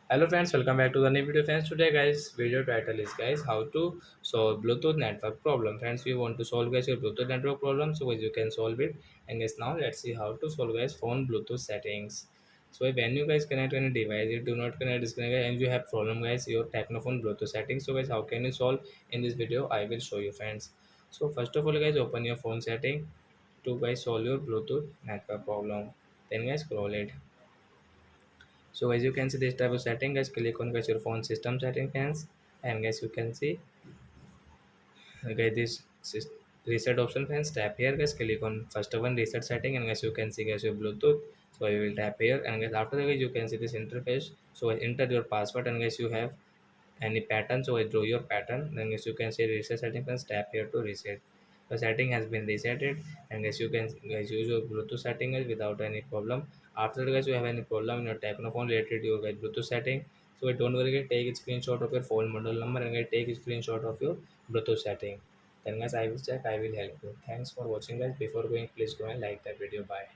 Hello friends, welcome back to the new video friends. Today guys, video title is guys how to solve Bluetooth network problem. Friends, we want to solve guys your Bluetooth network problem, so guys you can solve it. And guys now let's see how to solve guys phone Bluetooth settings. So when you guys connect any device, you do not connect disconnect and you have problem guys your Technophone Bluetooth settings. So guys how can you solve in this video? I will show you friends. So first of all guys open your phone setting to guys solve your Bluetooth network problem. Then guys scroll it. So as you can see this type of setting guys, click on guys your phone system setting fans, and guys you can see okay this reset option fans, tap here guys, click on first one reset setting, and guys you can see guys your Bluetooth. So I will tap here, and guys after that guys you can see this interface. So enter your password, and guys you have any pattern, so I draw your pattern. Then guys you can see reset setting fans, tap here to reset. The setting has been resetted, and guys you can guys use your Bluetooth setting guys without any problem. After that guys you have any problem in your Techno phone related to your guys Bluetooth setting, so don't worry guys, take a screenshot of your phone model number, and guys take a screenshot of your Bluetooth setting. Then guys I will check, I will help you. Thanks for watching guys. Before going, please go and like that video. Bye.